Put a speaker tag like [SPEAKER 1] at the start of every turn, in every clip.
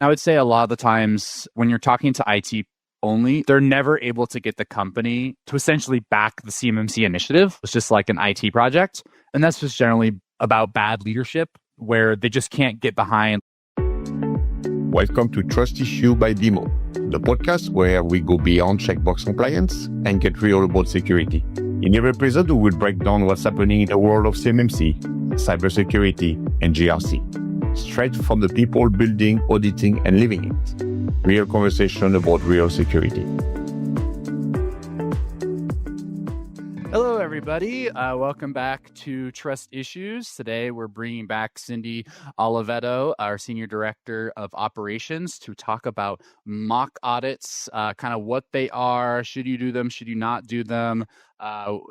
[SPEAKER 1] I would say a lot of the times when you're talking to IT only, they're never able to get the company to essentially back the CMMC initiative. It's just like an IT project. And that's just generally about bad leadership where they just can't get behind.
[SPEAKER 2] Welcome to Trust Issue by BEMO, the podcast where we go beyond checkbox compliance and get real about security. In every episode, we will break down what's happening in the world of CMMC, cybersecurity, and GRC, straight from the people building, auditing, and living it. Real conversation about real security.
[SPEAKER 1] Hello, everybody. Welcome back to Trust Issues. Today, we're bringing back Cindy Oliveto, our Senior Director of Operations, to talk about mock audits, kind of what they are. Should you do them? Should you not do them?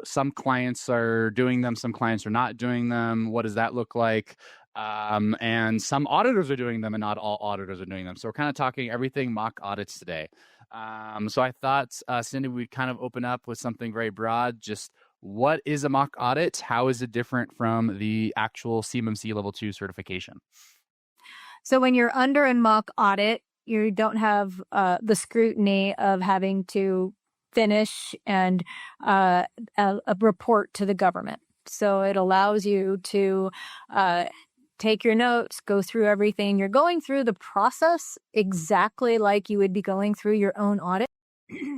[SPEAKER 1] Some clients are doing them. Some clients are not doing them. What does that look like? And some auditors are doing them and not all auditors are doing them. So we're kind of talking everything mock audits today. So I thought, Cindy, we'd kind of open up with something very broad. Just what is a mock audit? How is it different from the actual CMMC Level 2 certification?
[SPEAKER 3] So when you're under a mock audit, you don't have the scrutiny of having to finish and a report to the government. So it allows you to take your notes, go through everything. You're going through the process exactly like you would be going through your own audit.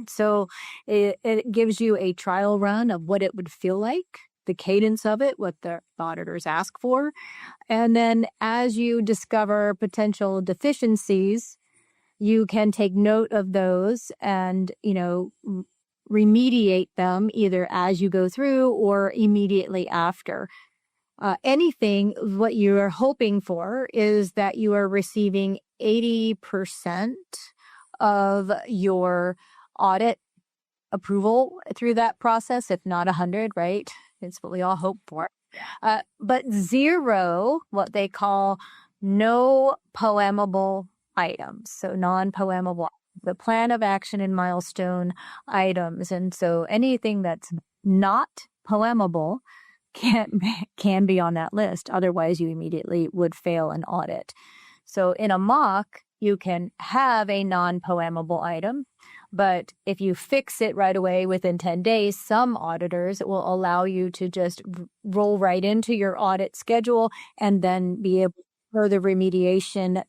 [SPEAKER 3] So it gives you a trial run of what it would feel like, the cadence of it, what the auditors ask for. And then as you discover potential deficiencies, you can take note of those and, remediate them either as you go through or immediately after. What you are hoping for is that you are receiving 80% of your audit approval through that process, if not 100, right? It's what we all hope for. But zero, what they call no POAMable items. So non-POAMable, the plan of action and milestone items. And so anything that's not POAMable can be on that list. Otherwise, you immediately would fail an audit. So in a mock, you can have a non-POAMable item, but if you fix it right away within 10 days, some auditors will allow you to just roll right into your audit schedule and then be able to further remediation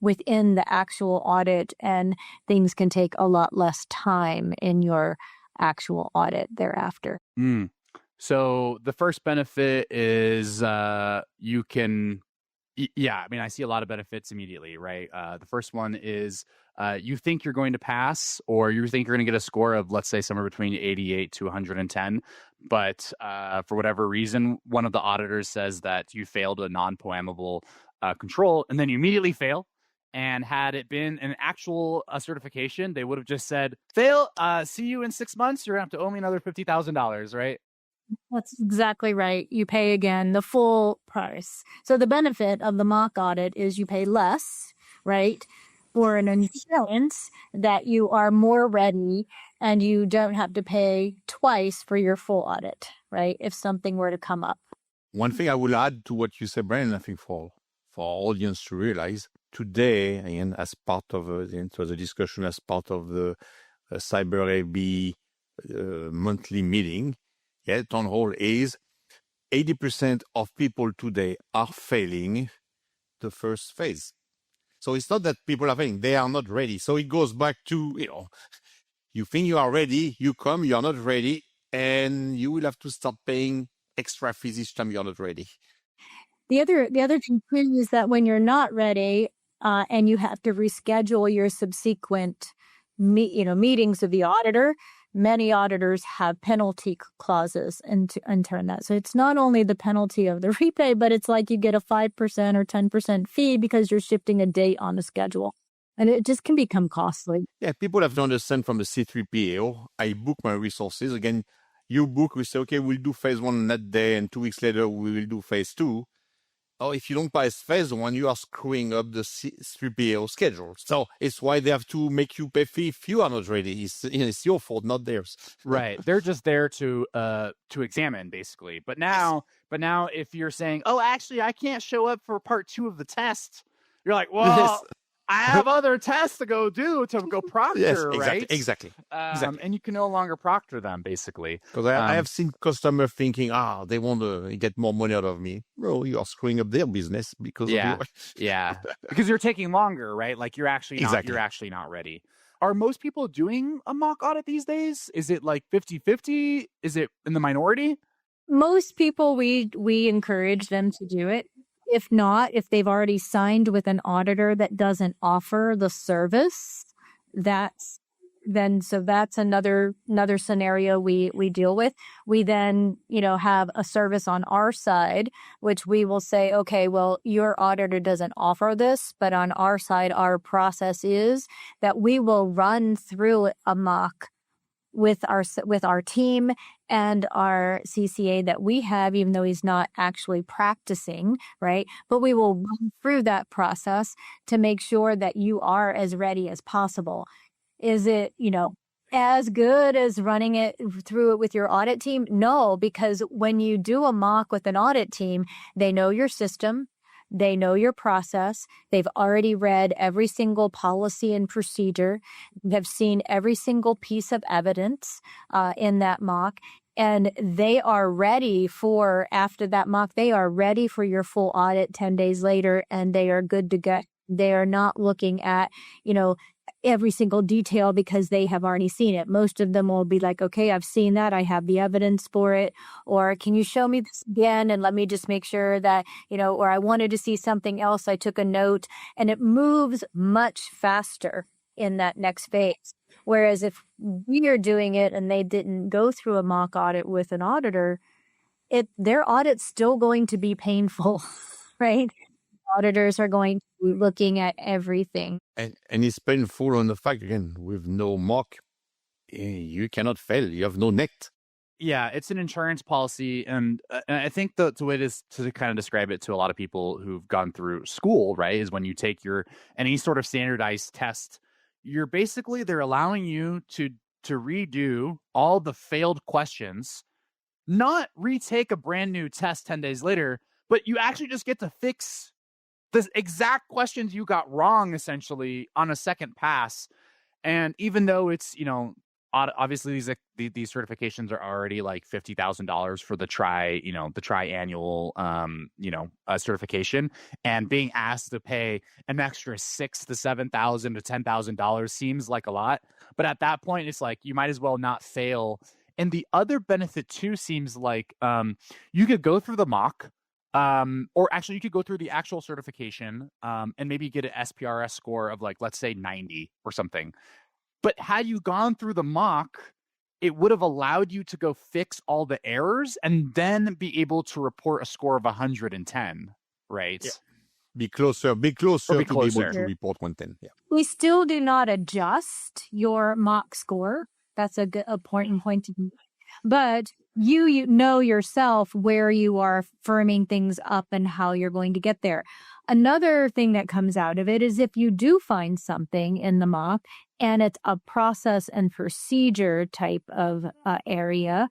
[SPEAKER 3] within the actual audit, and things can take a lot less time in your actual audit thereafter.
[SPEAKER 1] So the first benefit is you can, I see a lot of benefits immediately, right? The first one is you think you're going to pass, or you think you're going to get a score of, let's say, somewhere between 88 to 110. But for whatever reason, one of the auditors says that you failed a non-POAMable control, and then you immediately fail. And had it been an actual certification, they would have just said, fail, see you in 6 months. You're going to have to owe me another $50,000, right?
[SPEAKER 3] That's exactly right. You pay again the full price. So the benefit of the mock audit is you pay less, right, for an insurance that you are more ready and you don't have to pay twice for your full audit, right, if something were to come up.
[SPEAKER 2] One thing I will add to what you said, Brian, I think for our audience to realize, today, and as part of the discussion, as part of the Cyber AB monthly meeting, town hall is 80% of people today are failing the first phase. So it's not that people are failing, they are not ready. So it goes back to, you think you are ready, you come, you are not ready, and you will have to start paying extra fees each time you are not ready.
[SPEAKER 3] The other thing is that when you're not ready and you have to reschedule your subsequent meetings of the auditor, many auditors have penalty clauses and turn that. So it's not only the penalty of the repay, but it's like you get a 5% or 10% fee because you're shifting a date on the schedule. And it just can become costly.
[SPEAKER 2] Yeah, people have to understand from the C3PAO, I book my resources. Again, you book, we say, okay, we'll do phase 1 on that day, and 2 weeks later, we will do phase 2. Or if you don't pass phase 1, you are screwing up the C3PAO schedule. So it's why they have to make you pay fee if you are not ready. It's your fault, not theirs.
[SPEAKER 1] Right. They're just there to examine, basically. But now if you're saying, oh, actually, I can't show up for part 2 of the test, you're like, well, I have other tests to go do to go proctor,
[SPEAKER 2] Yes,
[SPEAKER 1] right?
[SPEAKER 2] exactly.
[SPEAKER 1] And you can no longer proctor them, basically.
[SPEAKER 2] Because I have seen customers thinking, they want to get more money out of me. No, you are screwing up their business because of your...
[SPEAKER 1] Yeah, because you're taking longer, right? Like you're actually not ready. Are most people doing a mock audit these days? Is it like 50-50? Is it in the minority?
[SPEAKER 3] Most people, we encourage them to do it. If not, if they've already signed with an auditor that doesn't offer the service, that's another scenario we deal with. We then, have a service on our side, which we will say, okay, well, your auditor doesn't offer this, but on our side, our process is that we will run through a mock with our team and our CCA that we have, even though he's not actually practicing, right? But we will run through that process to make sure that you are as ready as possible. Is it, as good as running it through it with your audit team? No, because when you do a mock with an audit team, they know your system. They know your process. They've already read every single policy and procedure. They've seen every single piece of evidence in that mock. And they are ready after that mock, they are ready for your full audit 10 days later, and they are good to go. They are not looking at, every single detail because they have already seen it. Most of them will be like, okay, I've seen that. I have the evidence for it. Or can you show me this again? And let me just make sure that, or I wanted to see something else. I took a note, and it moves much faster in that next phase. Whereas if we are doing it and they didn't go through a mock audit with an auditor, their audit's still going to be painful, right? Auditors are going to be looking at everything.
[SPEAKER 2] And it's painful on the fact, again, with no mock, you cannot fail. You have no net.
[SPEAKER 1] Yeah, it's an insurance policy. And I think the way to kind of describe it to a lot of people who've gone through school, right, is when you take any sort of standardized test, they're allowing you to redo all the failed questions, not retake a brand new test 10 days later, but you actually just get to fix the exact questions you got wrong, essentially, on a second pass. And even though it's, obviously these certifications are already like $50,000 for the triannual, certification, and being asked to pay an extra $6,000 to $7,000 to $10,000 seems like a lot. But at that point, it's like you might as well not fail. And the other benefit too seems like you could go through the mock. Or actually you could go through the actual certification and maybe get an SPRS score of, like, let's say 90 or something. But had you gone through the mock, it would have allowed you to go fix all the errors and then be able to report a score of 110, right?
[SPEAKER 2] Yeah. Be closer to be able to report 110. Yeah.
[SPEAKER 3] We still do not adjust your mock score. That's a good important point to make. But you know yourself where you are firming things up and how you're going to get there. Another thing that comes out of it is if you do find something in the mock and it's a process and procedure type of area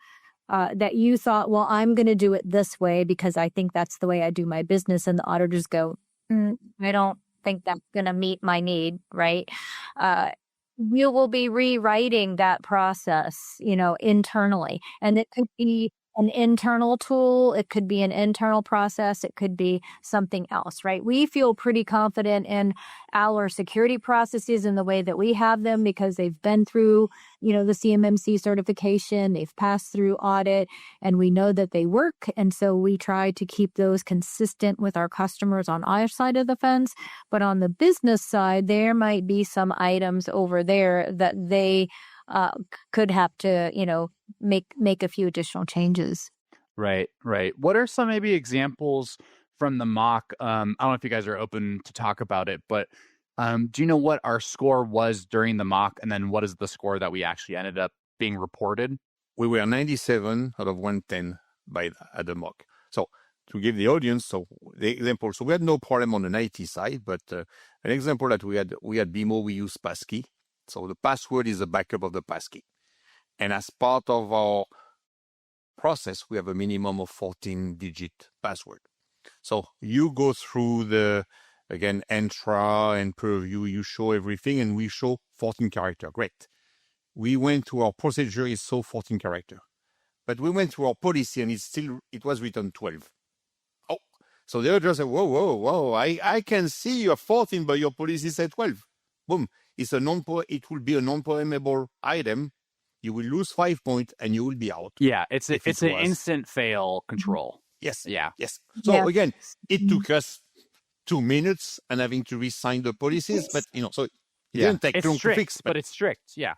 [SPEAKER 3] that you thought, well, I'm going to do it this way because I think that's the way I do my business. And the auditors go, I don't think that's going to meet my need, right? You will be rewriting that process, internally. And it could be an internal tool. It could be an internal process. It could be something else, right? We feel pretty confident in our security processes and the way that we have them because they've been through, the CMMC certification. They've passed through audit, and we know that they work. And so we try to keep those consistent with our customers on our side of the fence. But on the business side, there might be some items over there that they could have to, make a few additional changes.
[SPEAKER 1] Right. What are some maybe examples from the mock? I don't know if you guys are open to talk about it, but do you know what our score was during the mock, and then what is the score that we actually ended up being reported?
[SPEAKER 2] We were 97 out of 110 at the mock. So to give the audience, the example, we had no problem on the IT side, but an example that we had BEMO, we use passkey. So the password is a backup of the passkey. And as part of our process, we have a minimum of 14-digit password. So you go through the again, intra and purview, you show everything, and we show 14 character. Great. We went to our procedure, it's so 14 character. But we went to our policy, and it was written 12. Oh, so the auditor said, whoa, I can see you're 14, but your policy said 12. Boom. It will be a non-POAMable item. You will lose 5 points, and you will be out.
[SPEAKER 1] Yeah, it's an instant fail control.
[SPEAKER 2] Yes.
[SPEAKER 1] Yeah.
[SPEAKER 2] Yes. So again, it took us 2 minutes and having to re-sign the policies, but so it didn't take long to fix.
[SPEAKER 1] But it's strict. Yeah.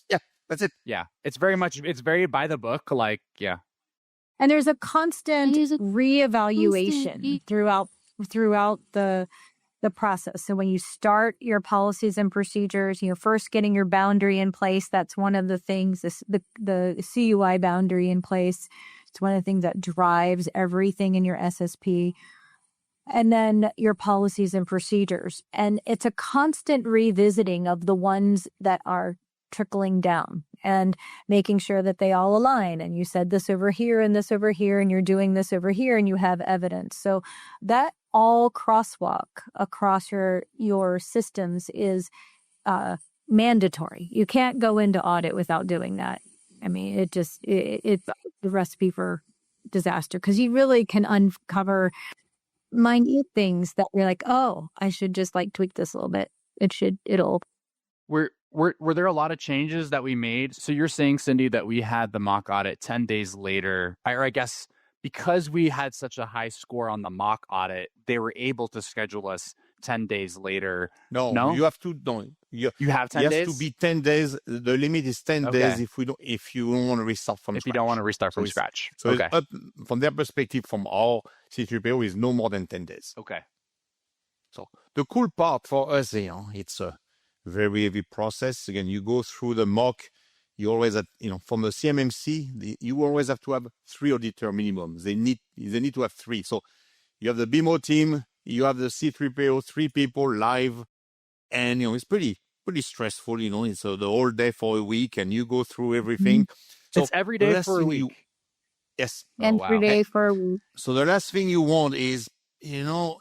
[SPEAKER 2] Yeah, that's it.
[SPEAKER 1] Yeah. It's very by the book. Like, yeah.
[SPEAKER 3] And there's a constant reevaluation throughout the process. So when you start your policies and procedures, first getting your boundary in place, that's one of the things, the CUI boundary in place. It's one of the things that drives everything in your SSP. And then your policies and procedures. And it's a constant revisiting of the ones that are trickling down and making sure that they all align. And you said this over here and this over here, and you're doing this over here, and you have evidence. So that all crosswalk across your systems is mandatory. You can't go into audit without doing that. I mean, it's the recipe for disaster, because you really can uncover minute things that you're like, oh, I should just tweak this a little bit. It'll.
[SPEAKER 1] Were there a lot of changes that we made? So you're saying, Cindy, that we had the mock audit 10 days later, or I guess because we had such a high score on the mock audit, they were able to schedule us 10 days later.
[SPEAKER 2] No? You have to. No,
[SPEAKER 1] you have 10 days?
[SPEAKER 2] It has to be 10 days. The limit is 10 days if you don't want to restart from scratch.
[SPEAKER 1] If you don't want to restart from scratch.
[SPEAKER 2] So it's up, from their perspective, from our C3PO, is no more than 10 days.
[SPEAKER 1] Okay.
[SPEAKER 2] So the cool part for us, it's a very heavy process. Again, you go through the mock. You always have, from the CMMC, you always have to have 3 auditor minimum. They need to have 3. So you have the BEMO team, you have the C3PO, 3 people live, and it's pretty stressful. It's the whole day for a week, and you go through everything.
[SPEAKER 1] Mm-hmm. So it's every day for a week.
[SPEAKER 2] Yes.
[SPEAKER 3] And 3 days for a week.
[SPEAKER 2] So the last thing you want is, whoa,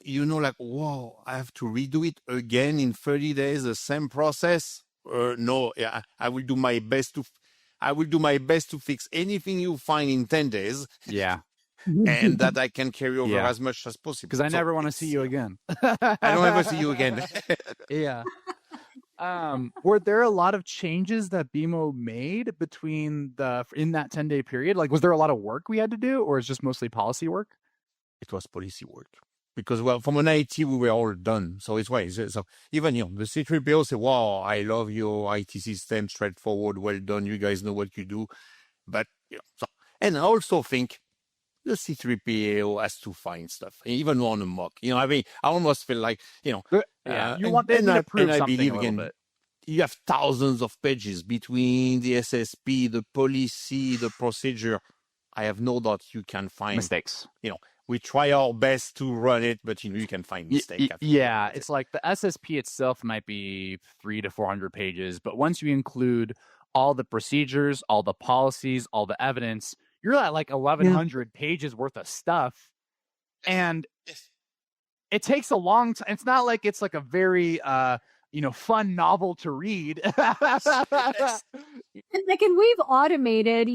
[SPEAKER 2] I have to redo it again in 30 days, the same process. No, I will do my best to fix anything you find in 10 days.
[SPEAKER 1] Yeah.
[SPEAKER 2] And that I can carry over as much as possible.
[SPEAKER 1] Because I never want to see you again.
[SPEAKER 2] I don't ever see you again.
[SPEAKER 1] Yeah. Were there a lot of changes that BEMO made in that 10-day period? Like, was there a lot of work we had to do, or is just mostly policy work?
[SPEAKER 2] It was policy work. Because, from an IT, we were all done. So it's why. So even, the C3PO say, wow, I love your IT system, straightforward, well done. You guys know what you do. But, and I also think the C3PO has to find stuff, even on a mock. I almost feel like,
[SPEAKER 1] you want them to prove something a little bit.
[SPEAKER 2] You have thousands of pages between the SSP, the policy, the procedure. I have no doubt you can find
[SPEAKER 1] mistakes.
[SPEAKER 2] We try our best to run it, but you can find mistakes.
[SPEAKER 1] Yeah, it's like the SSP itself might be 300 to 400 pages, but once you include all the procedures, all the policies, all the evidence, you're at like 1,100 pages worth of stuff, and it takes a long time. It's not like it's like a very fun novel to read.
[SPEAKER 3] And we've automated,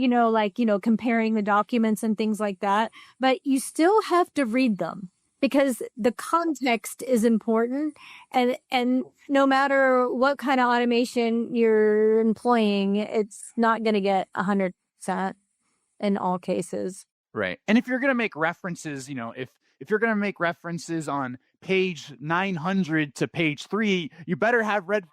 [SPEAKER 3] comparing the documents and things like that, but you still have to read them because the context is important. And no matter what kind of automation you're employing, it's not going to get 100% in all cases.
[SPEAKER 1] Right. And if you're going to make references, if you're going to make references on page 900 to page 3, you better have read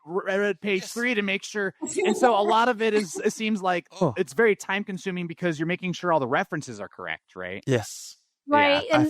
[SPEAKER 1] page 3 to make sure. And so a lot of it seems like it's very time consuming because you're making sure all the references are correct, right?
[SPEAKER 2] Yes.
[SPEAKER 3] Right. Yeah.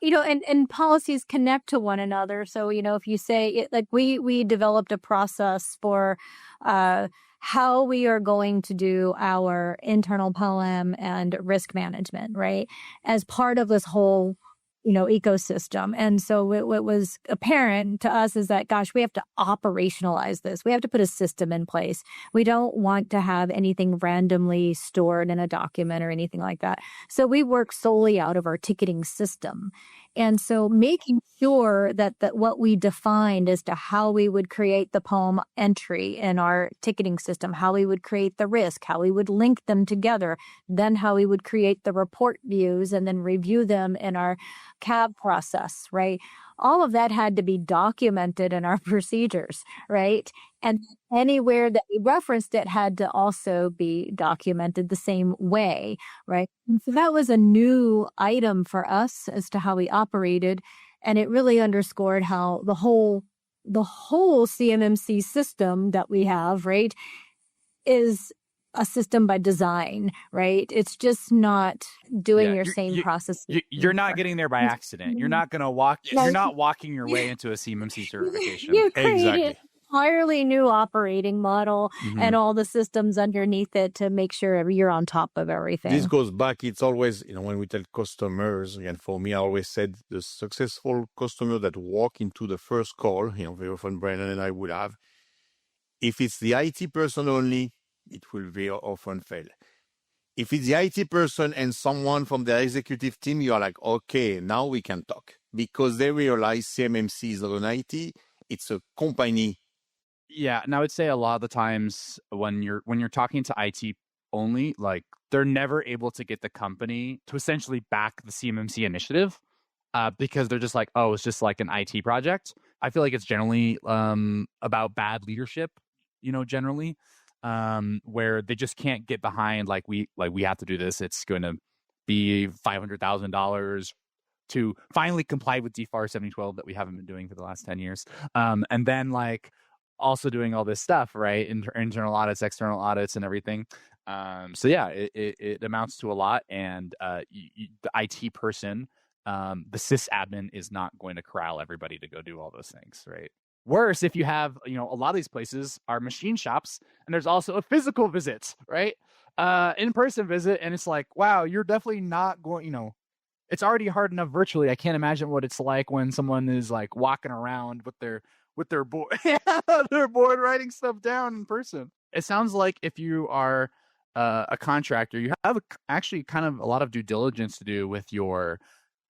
[SPEAKER 3] And and policies connect to one another. So, if you say we developed a process for how we are going to do our internal POAM and risk management, right? As part of this whole ecosystem. And so what was apparent to us is that, gosh, we have to operationalize this. We have to put a system in place. We don't want to have anything randomly stored in a document or anything like that. So we work solely out of our ticketing system. And so making sure that what we defined as to how we would create the POAM entry in our ticketing system, how we would create the risk, how we would link them together, then how we would create the report views and then review them in our CAB process, right? All of that had to be documented in our procedures, right? And anywhere that we referenced it had to also be documented the same way, right? And so that was a new item for us as to how we operated. And it really underscored how the whole CMMC system that we have, right, is a system by design, right? It's just not doing your same process.
[SPEAKER 1] You're not getting there by accident. You're not going to walk. You're not walking your way into a CMMC certification.
[SPEAKER 3] You created an entirely new operating model and all the systems underneath it to make sure you're on top of everything.
[SPEAKER 2] This goes back. It's always, when we tell customers, and for me, I always said the successful customer that walk into the first call, very often Brandon and I would have, if it's the IT person only, it will very often fail. If it's the IT person and someone from the executive team, you are like, okay, now we can talk. Because they realize CMMC is not an IT, it's a company.
[SPEAKER 1] Yeah, and I would say a lot of the times when you're talking to IT only, like they're never able to get the company to essentially back the CMMC initiative because they're just like, oh, it's just like an IT project. I feel like it's generally about bad leadership, generally. Where they just can't get behind we have to do this. It's going to be $500,000 to finally comply with DFAR 7012 that we haven't been doing for the last 10 years. And then also doing all this stuff, right? Internal audits, external audits, and everything. So yeah, it amounts to a lot. And the IT person, the sysadmin is not going to corral everybody to go do all those things, right? Worse, if you have, a lot of these places are machine shops and there's also a physical visit, right? In-person visit. And it's like, wow, you're definitely not going, it's already hard enough virtually. I can't imagine what it's like when someone is walking around with their board, their board writing stuff down in person. It sounds like if you are a contractor, you have actually kind of a lot of due diligence to do with your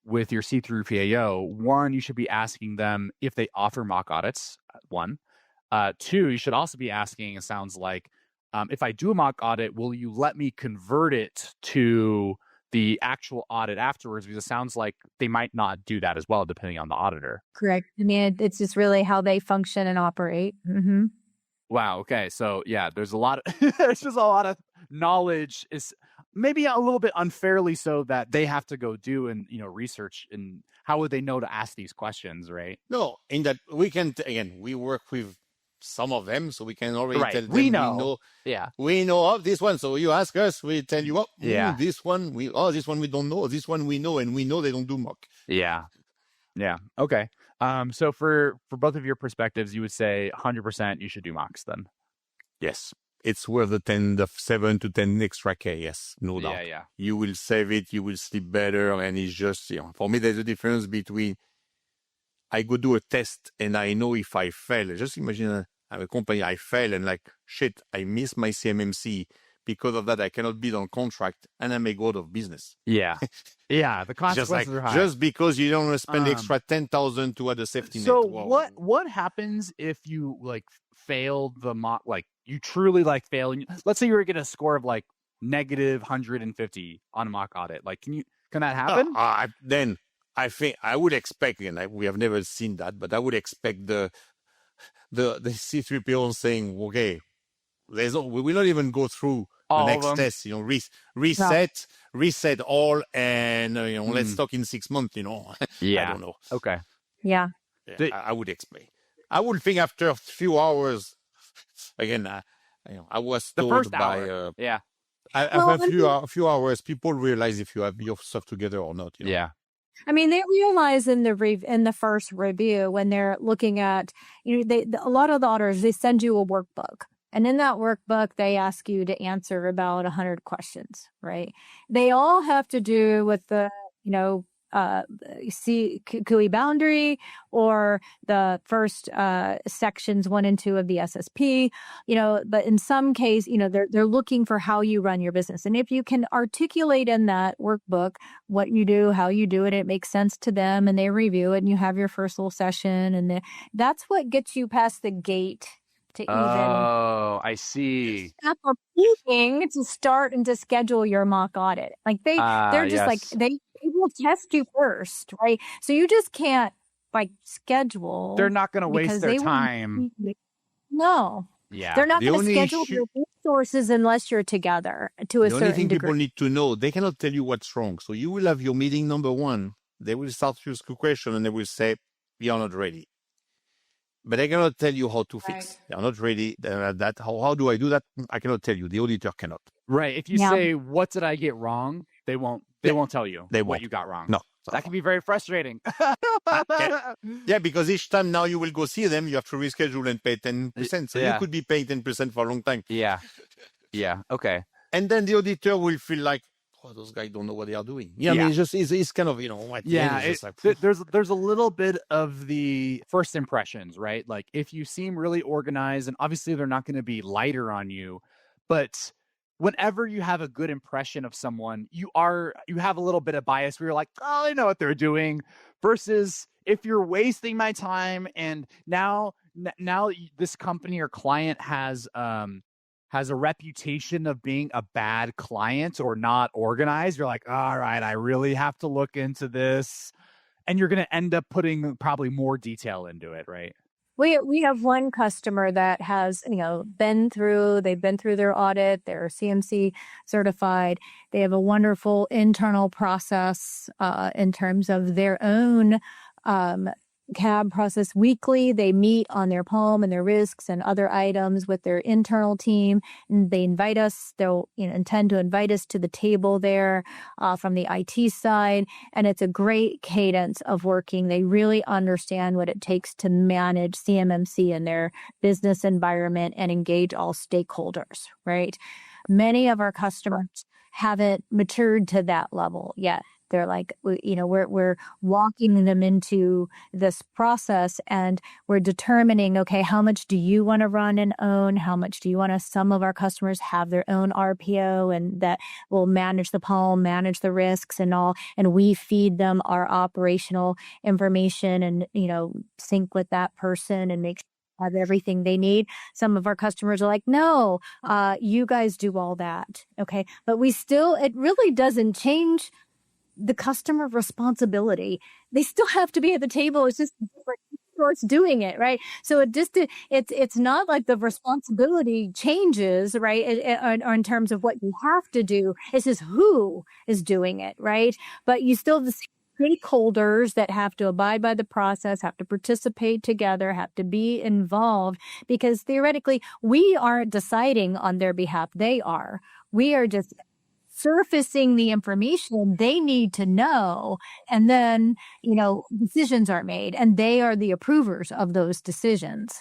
[SPEAKER 1] C3 PAO. One, you should be asking them if they offer mock audits. One. Two, you should also be asking, it sounds like, if I do a mock audit, will you let me convert it to the actual audit afterwards? Because it sounds like they might not do that as well, depending on the auditor.
[SPEAKER 3] Correct. I mean, it's just really how they function and operate. Mm-hmm.
[SPEAKER 1] Wow. Okay. So yeah, there's just a lot of knowledge is maybe a little bit unfairly so that they have to go do and research, and how would they know to ask these questions, right?
[SPEAKER 2] No, in that we can we work with some of them, so we can already tell them
[SPEAKER 1] we know
[SPEAKER 2] of this one. So you ask us, we tell you, this one we don't know, this one we know, and we know they don't do mock.
[SPEAKER 1] Yeah. Okay. So for both of your perspectives, you would say 100% you should do mocks then.
[SPEAKER 2] Yes. It's worth the 7 to 10 extra K, yes, no doubt.
[SPEAKER 1] Yeah.
[SPEAKER 2] You will save it, you will sleep better, and it's just, for me, there's a difference between I go do a test and I know if I fail. Just imagine I'm a company, I fail and shit, I miss my CMMC. Because of that, I cannot bid on contract and I may go out of business.
[SPEAKER 1] Yeah. Yeah, the consequences are high.
[SPEAKER 2] Just because you don't want to spend extra $10,000 to add a safety net.
[SPEAKER 1] So what happens if you failed the mock, you truly fail? Let's say you were getting a score of negative 150 on a mock audit. Can that happen?
[SPEAKER 2] Then I think I would expect, and we have never seen that, but I would expect the C3PO saying, okay, we will not even go through
[SPEAKER 1] all
[SPEAKER 2] the next test, reset all, and let's talk in 6 months,
[SPEAKER 1] Yeah.
[SPEAKER 2] I don't know.
[SPEAKER 3] Okay. Yeah.
[SPEAKER 2] I would explain. I would think after a few hours, again, I was told
[SPEAKER 1] the first
[SPEAKER 2] by
[SPEAKER 1] hour. Yeah.
[SPEAKER 2] After a few hours, people realize if you have your stuff together or not.
[SPEAKER 1] Yeah.
[SPEAKER 3] I mean, they realize in the first review when they're looking at, a lot of the auditors, they send you a workbook. And in that workbook, they ask you to answer about 100 questions, right? They all have to do with the, CUI boundary or the first sections 1 and 2 of the SSP, but in some case, they're looking for how you run your business. And if you can articulate in that workbook what you do, how you do it, it makes sense to them and they review it and you have your first little session and that's what gets you past the gate to even
[SPEAKER 1] I see.
[SPEAKER 3] step or peeking to start and to schedule your mock audit. Like they're just like they will test you first, right? So you just can't schedule.
[SPEAKER 1] They're not going to waste their time.
[SPEAKER 3] No.
[SPEAKER 1] Yeah.
[SPEAKER 3] They're not going to schedule your resources unless you're together to a certain degree.
[SPEAKER 2] The only thing people need to know, they cannot tell you what's wrong. So you will have your meeting number 1. They will start to ask you a question and they will say, "You're not ready." But I cannot tell you how to fix. They are not ready. That how do I do that? I cannot tell you. The auditor cannot.
[SPEAKER 1] Right. If you say, "What did I get wrong?" They won't tell you what you got wrong.
[SPEAKER 2] No.
[SPEAKER 1] That can be very frustrating.
[SPEAKER 2] Yeah, because each time now you will go see them, you have to reschedule and pay 10%. So you could be paying 10% for a long time.
[SPEAKER 1] Yeah. Yeah. Okay.
[SPEAKER 2] And then the auditor will feel like, "Oh, those guys don't know what they are doing." I mean, it's kind of,
[SPEAKER 1] there's a little bit of the first impressions, right? Like if you seem really organized, and obviously they're not going to be lighter on you, but whenever you have a good impression of someone, you have a little bit of bias where you're like, "Oh, I know what they're doing," versus if you're wasting my time and now this company or client has a reputation of being a bad client or not organized, you're like, "All right, I really have to look into this." And you're going to end up putting probably more detail into it, right?
[SPEAKER 3] We have one customer that has, been through their audit, they're CMC certified. They have a wonderful internal process in terms of their own CAB process weekly. They meet on their POAM and their risks and other items with their internal team. And they invite us, they'll intend to invite us to the table there from the IT side. And it's a great cadence of working. They really understand what it takes to manage CMMC in their business environment and engage all stakeholders, right? Many of our customers haven't matured to that level yet. They're like, we're walking them into this process and we're determining, okay, how much do you want to run and own? How much do you want to? Some of our customers have their own RPO and that will manage the POAM, manage the risks and all. And we feed them our operational information and, sync with that person and make sure they have everything they need. Some of our customers are like, "No, you guys do all that." Okay. But it really doesn't change the customer responsibility. They still have to be at the table. It's just different sorts doing it, right? So it's not like the responsibility changes, right? Or in terms of what you have to do. It's just who is doing it, right? But you still have the stakeholders that have to abide by the process, have to participate together, have to be involved, because theoretically we aren't deciding on their behalf. They are. We are just surfacing the information they need to know, and then decisions are made and they are the approvers of those decisions.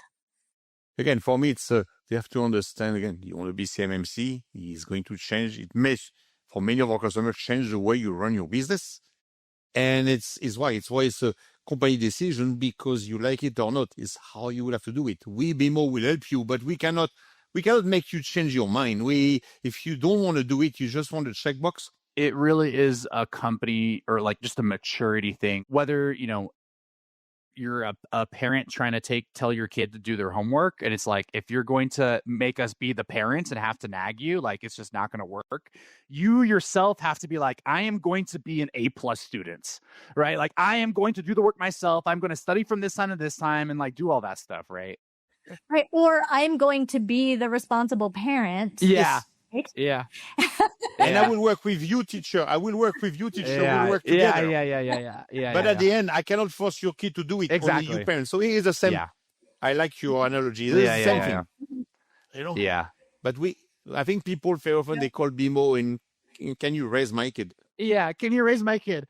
[SPEAKER 2] Again, for me, it's they have to understand, again, you want to be CMMC, it's going to change. It may, for many of our customers, change the way you run your business. And it's why it's a company decision, because you like it or not, is how you will have to do it. We, BEMO, will help you, but we cannot make you change your mind. If you don't want to do it, you just want a checkbox.
[SPEAKER 1] It really is a company or like just a maturity thing. Whether, you're a parent trying to tell your kid to do their homework, and it's like, if you're going to make us be the parents and have to nag you, like it's just not going to work. You yourself have to be like, I am going to be an A+ student, right? Like I am going to do the work myself. I'm going to study from this time to this time and like do all that stuff, right?
[SPEAKER 3] Right. Or I'm going to be the responsible parent.
[SPEAKER 1] Yeah.
[SPEAKER 3] Right?
[SPEAKER 1] Yeah.
[SPEAKER 2] And I will work with you, teacher. We'll work together.
[SPEAKER 1] Yeah.
[SPEAKER 2] But at the end, I cannot force your kid to do it.
[SPEAKER 1] Exactly.
[SPEAKER 2] Only you parents. So it is the same.
[SPEAKER 1] Yeah.
[SPEAKER 2] I like your analogy. It's the same thing.
[SPEAKER 1] Yeah.
[SPEAKER 2] But I think people very often they call BEMO and can you raise my kid?
[SPEAKER 1] Yeah. Can you raise my kid?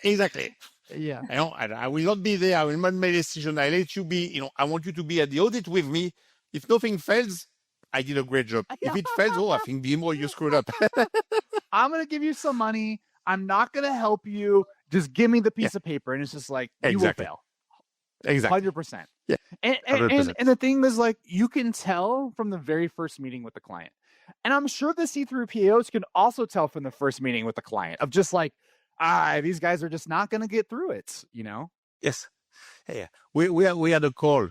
[SPEAKER 2] Exactly.
[SPEAKER 1] Yeah.
[SPEAKER 2] I will not be there. I will not make a decision. I let you be, I want you to be at the audit with me. If nothing fails, I did a great job. If it fails, I think BEMO, you screwed up.
[SPEAKER 1] I'm going to give you some money. I'm not going to help you. Just give me the piece of paper. And it's just like, you will fail.
[SPEAKER 2] Exactly.
[SPEAKER 1] 100%.
[SPEAKER 2] Yeah. 100%.
[SPEAKER 1] And the thing is, like, you can tell from the very first meeting with the client. And I'm sure the see-through PAOs can also tell from the first meeting with the client of just like, these guys are just not going to get through it, you know?
[SPEAKER 2] Yes. Yeah. We had a call.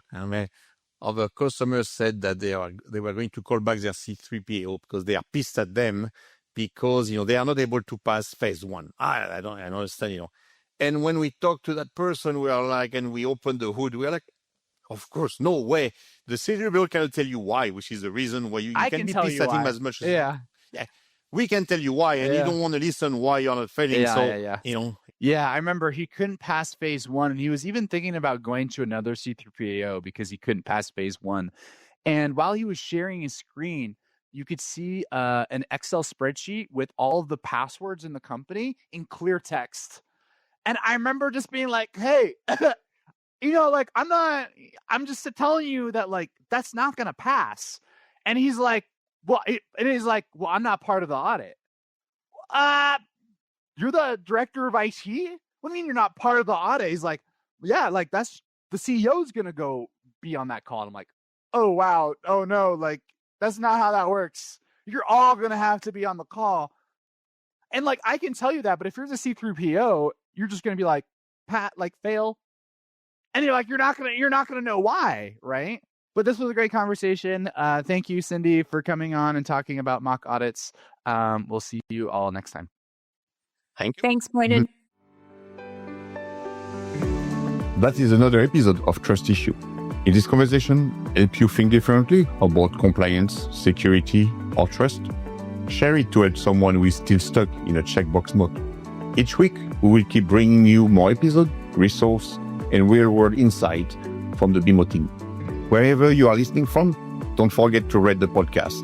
[SPEAKER 2] Of a customer said that they were going to call back their C3PO because they are pissed at them because, they are not able to pass phase 1. I don't understand, And when we talk to that person, we are like, and we open the hood, we are like, of course, no way. The C3PO cannot tell you why, which is the reason why you can be pissed at him as much as
[SPEAKER 1] Yeah.
[SPEAKER 2] We can tell you why, and you don't want to listen why you're not failing.
[SPEAKER 1] Yeah, I remember he couldn't pass phase 1, and he was even thinking about going to another C3PAO because he couldn't pass phase 1. And while he was sharing his screen, you could see an Excel spreadsheet with all of the passwords in the company in clear text. And I remember just being like, hey, like, I'm just telling you that, like, that's not going to pass. And he's like, well, I'm not part of the audit. You're the director of IT? What do you mean you're not part of the audit? He's like, yeah, like, that's the CEO's going to go be on that call. And I'm like, oh, wow. Oh, no, like, that's not how that works. You're all going to have to be on the call. And, like, I can tell you that, but if you're the C3PO, you're just going to be like, Pat, like, fail. And you're like, you're not going to know why, right? But this was a great conversation. Thank you, Cindy, for coming on and talking about mock audits. We'll see you all next time.
[SPEAKER 2] Thank you.
[SPEAKER 3] Thanks, Moyden.
[SPEAKER 2] That is another episode of Trust Issue. In this conversation, help you think differently about compliance, security, or trust. Share it to help someone who is still stuck in a checkbox mode. Each week, we will keep bringing you more episodes, resources, and real-world insight from the BEMO team. Wherever you are listening from, don't forget to rate the podcast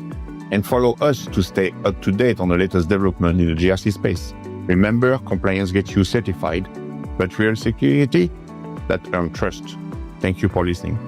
[SPEAKER 2] and follow us to stay up to date on the latest development in the GRC space. Remember, compliance gets you certified, but real security, that earns trust. Thank you for listening.